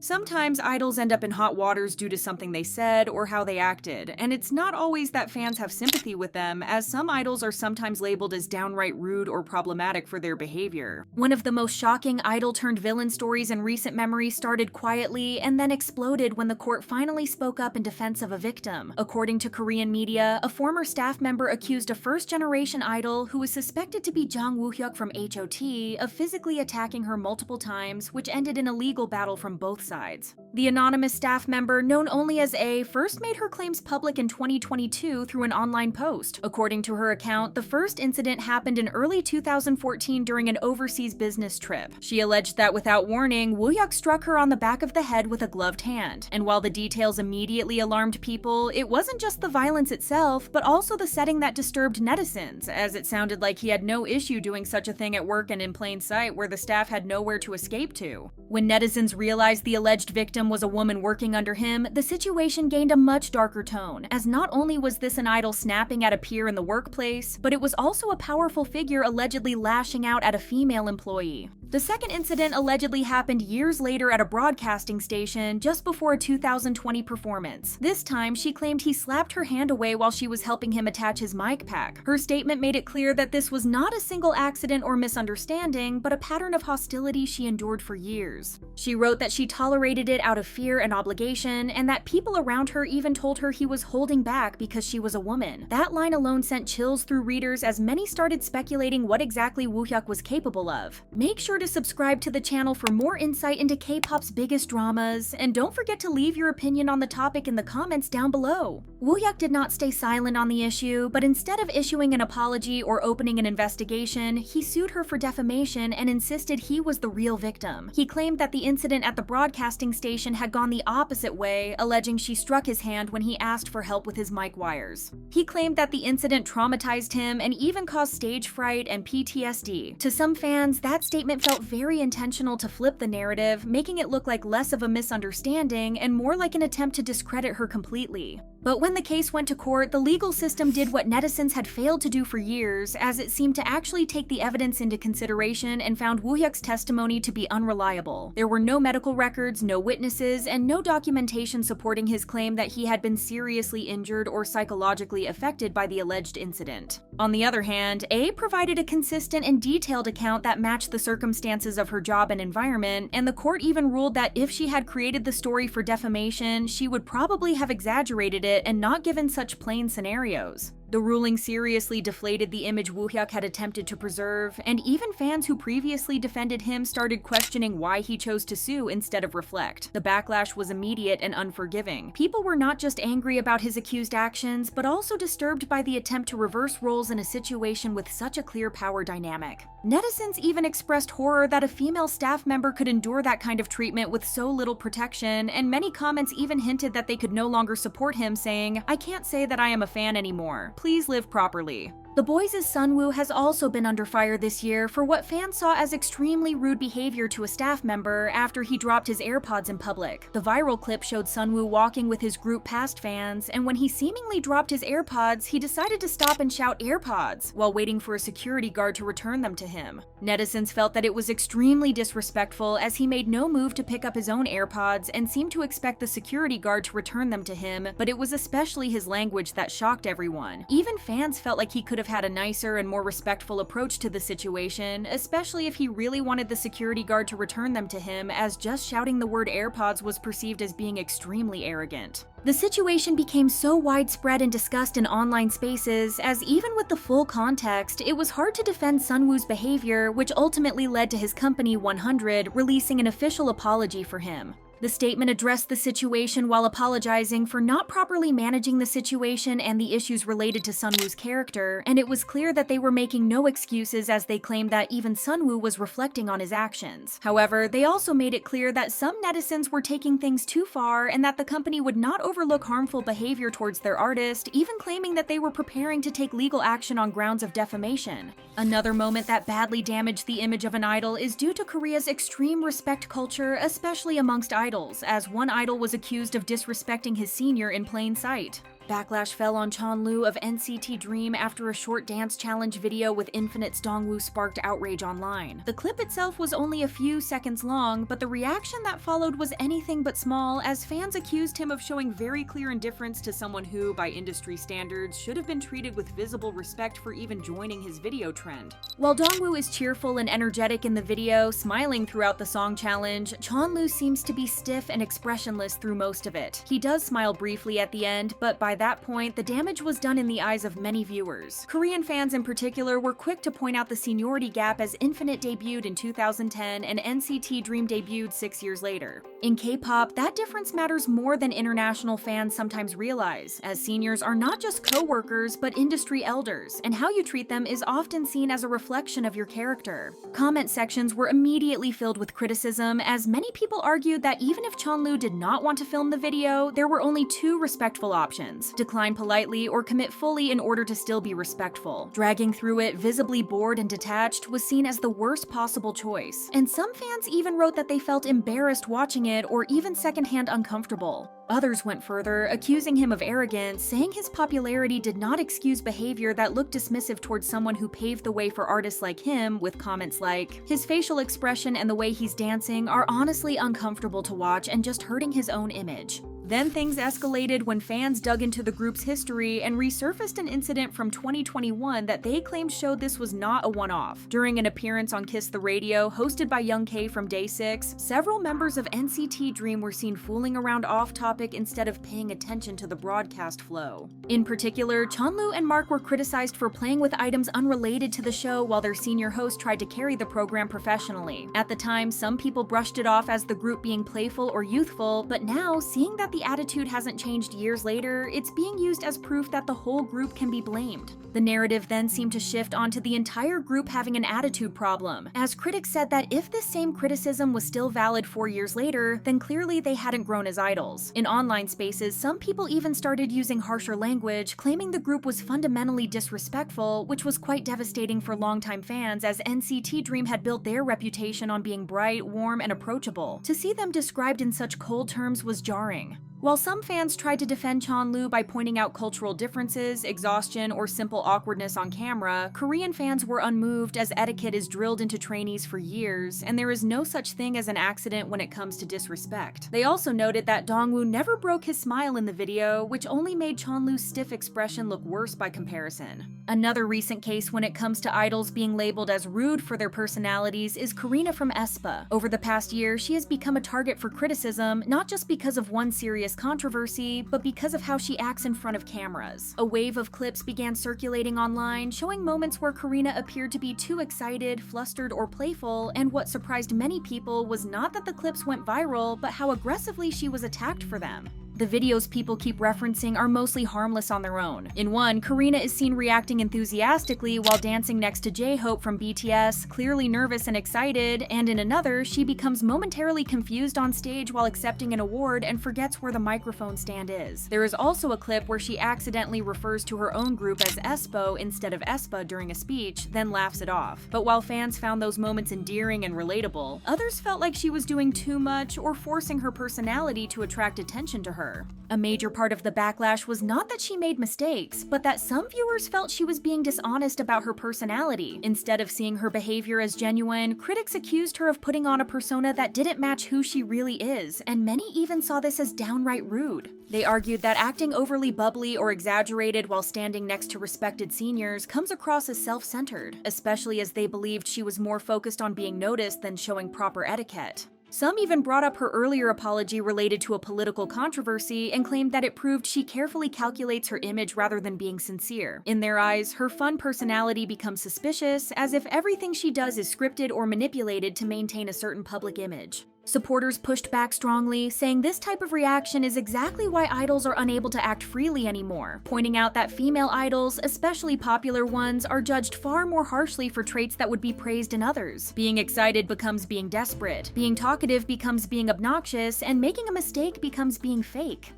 Sometimes idols end up in hot waters due to something they said or how they acted, and it's not always that fans have sympathy with them, as some idols are sometimes labeled as downright rude or problematic for their behavior. One of the most shocking idol-turned-villain stories in recent memory started quietly and then exploded when the court finally spoke up in defense of a victim. According to Korean media, a former staff member accused a first-generation idol who was suspected to be Jang Woo-hyuk from H.O.T of physically attacking her multiple times, which ended in a legal battle from both sides. The anonymous staff member, known only as A, first made her claims public in 2022 through an online post. According to her account, the first incident happened in early 2014 during an overseas business trip. She alleged that without warning, Woohyuk struck her on the back of the head with a gloved hand. And while the details immediately alarmed people, it wasn't just the violence itself, but also the setting that disturbed netizens, as it sounded like he had no issue doing such a thing at work and in plain sight where the staff had nowhere to escape to. When netizens realized the alleged victim was a woman working under him, the situation gained a much darker tone, as not only was this an idol snapping at a peer in the workplace, but it was also a powerful figure allegedly lashing out at a female employee. The second incident allegedly happened years later at a broadcasting station just before a 2020 performance. This time, she claimed he slapped her hand away while she was helping him attach his mic pack. Her statement made it clear that this was not a single accident or misunderstanding, but a pattern of hostility she endured for years. She wrote that she tolerated it out of fear and obligation, and that people around her even told her he was holding back because she was a woman. That line alone sent chills through readers as many started speculating what exactly Woohyuk was capable of. Make sure to subscribe to the channel for more insight into K-pop's biggest dramas, and don't forget to leave your opinion on the topic in the comments down below. Woohyuk did not stay silent on the issue, but instead of issuing an apology or opening an investigation, he sued her for defamation and insisted he was the real victim. He claimed that the incident at the broadcasting station had gone the opposite way, alleging she struck his hand when he asked for help with his mic wires. He claimed that the incident traumatized him and even caused stage fright and PTSD. To some fans, that statement felt very intentional to flip the narrative, making it look like less of a misunderstanding and more like an attempt to discredit her completely. But when the case went to court, the legal system did what netizens had failed to do for years, as it seemed to actually take the evidence into consideration and found Woohyuk's testimony to be unreliable. There were no medical records, no witnesses, and no documentation supporting his claim that he had been seriously injured or psychologically affected by the alleged incident. On the other hand, A provided a consistent and detailed account that matched the circumstances of her job and environment, and the court even ruled that if she had created the story for defamation, she would probably have exaggerated it and not given such plain scenarios. The ruling seriously deflated the image Woohyuk had attempted to preserve, and even fans who previously defended him started questioning why he chose to sue instead of reflect. The backlash was immediate and unforgiving. People were not just angry about his accused actions, but also disturbed by the attempt to reverse roles in a situation with such a clear power dynamic. Netizens even expressed horror that a female staff member could endure that kind of treatment with so little protection, and many comments even hinted that they could no longer support him, saying, "I can't say that I am a fan anymore. Please live properly." The BOYZ Sunwoo has also been under fire this year for what fans saw as extremely rude behavior to a staff member after he dropped his AirPods in public. The viral clip showed Sunwoo walking with his group past fans, and when he seemingly dropped his AirPods, he decided to stop and shout "AirPods" while waiting for a security guard to return them to him. Netizens felt that it was extremely disrespectful, as he made no move to pick up his own AirPods and seemed to expect the security guard to return them to him, but it was especially his language that shocked everyone. Even fans felt like he could have had a nicer and more respectful approach to the situation, especially if he really wanted the security guard to return them to him, as just shouting the word AirPods was perceived as being extremely arrogant. The situation became so widespread and discussed in online spaces, as even with the full context, it was hard to defend Sunwoo's behavior, which ultimately led to his company 100 releasing an official apology for him. The statement addressed the situation while apologizing for not properly managing the situation and the issues related to Sunwoo's character, and it was clear that they were making no excuses, as they claimed that even Sunwoo was reflecting on his actions. However, they also made it clear that some netizens were taking things too far and that the company would not overlook harmful behavior towards their artist, even claiming that they were preparing to take legal action on grounds of defamation. Another moment that badly damaged the image of an idol is due to Korea's extreme respect culture, especially amongst idols, as one idol was accused of disrespecting his senior in plain sight. Backlash fell on Chenle of NCT DREAM after a short dance challenge video with Infinite's Dongwoo sparked outrage online. The clip itself was only a few seconds long, but the reaction that followed was anything but small, as fans accused him of showing very clear indifference to someone who, by industry standards, should have been treated with visible respect for even joining his video trend. While Dongwoo is cheerful and energetic in the video, smiling throughout the song challenge, Chenle seems to be stiff and expressionless through most of it. He does smile briefly at the end, but by that point, the damage was done in the eyes of many viewers. Korean fans in particular were quick to point out the seniority gap, as Infinite debuted in 2010 and NCT DREAM debuted 6 years later. In K-pop, that difference matters more than international fans sometimes realize, as seniors are not just co-workers but industry elders, and how you treat them is often seen as a reflection of your character. Comment sections were immediately filled with criticism, as many people argued that even if Chenle did not want to film the video, there were only two respectful options: decline politely or commit fully in order to still be respectful. Dragging through it, visibly bored and detached, was seen as the worst possible choice, and some fans even wrote that they felt embarrassed watching it or even secondhand uncomfortable. Others went further, accusing him of arrogance, saying his popularity did not excuse behavior that looked dismissive towards someone who paved the way for artists like him, with comments like, "His facial expression and the way he's dancing are honestly uncomfortable to watch and just hurting his own image." Then things escalated when fans dug into the group's history and resurfaced an incident from 2021 that they claimed showed this was not a one-off. During an appearance on Kiss the Radio, hosted by Young K from Day 6, several members of NCT DREAM were seen fooling around off-topic instead of paying attention to the broadcast flow. In particular, Chenle and Mark were criticized for playing with items unrelated to the show while their senior host tried to carry the program professionally. At the time, some people brushed it off as the group being playful or youthful, but now, seeing that the attitude hasn't changed years later, it's being used as proof that the whole group can be blamed. The narrative then seemed to shift onto the entire group having an attitude problem, as critics said that if this same criticism was still valid 4 years later, then clearly they hadn't grown as idols. In online spaces, some people even started using harsher language, claiming the group was fundamentally disrespectful, which was quite devastating for longtime fans, as NCT DREAM had built their reputation on being bright, warm, and approachable. To see them described in such cold terms was jarring. While some fans tried to defend Chenle by pointing out cultural differences, exhaustion, or simple awkwardness on camera, Korean fans were unmoved, as etiquette is drilled into trainees for years, and there is no such thing as an accident when it comes to disrespect. They also noted that Dongwoo never broke his smile in the video, which only made Chenle's stiff expression look worse by comparison. Another recent case when it comes to idols being labeled as rude for their personalities is Karina from aespa. Over the past year, she has become a target for criticism, not just because of one serious controversy, but because of how she acts in front of cameras. A wave of clips began circulating online, showing moments where Karina appeared to be too excited, flustered, or playful, and what surprised many people was not that the clips went viral, but how aggressively she was attacked for them. The videos people keep referencing are mostly harmless on their own. In one, Karina is seen reacting enthusiastically while dancing next to J-Hope from BTS, clearly nervous and excited, and in another, she becomes momentarily confused on stage while accepting an award and forgets where the microphone stand is. There is also a clip where she accidentally refers to her own group as aespa instead of aespa during a speech, then laughs it off. But while fans found those moments endearing and relatable, others felt like she was doing too much or forcing her personality to attract attention to her. A major part of the backlash was not that she made mistakes, but that some viewers felt she was being dishonest about her personality. Instead of seeing her behavior as genuine, critics accused her of putting on a persona that didn't match who she really is, and many even saw this as downright rude. They argued that acting overly bubbly or exaggerated while standing next to respected seniors comes across as self-centered, especially as they believed she was more focused on being noticed than showing proper etiquette. Some even brought up her earlier apology related to a political controversy and claimed that it proved she carefully calculates her image rather than being sincere. In their eyes, her fun personality becomes suspicious, as if everything she does is scripted or manipulated to maintain a certain public image. Supporters pushed back strongly, saying this type of reaction is exactly why idols are unable to act freely anymore, pointing out that female idols, especially popular ones, are judged far more harshly for traits that would be praised in others. Being excited becomes being desperate, being talkative becomes being obnoxious, and making a mistake becomes being fake.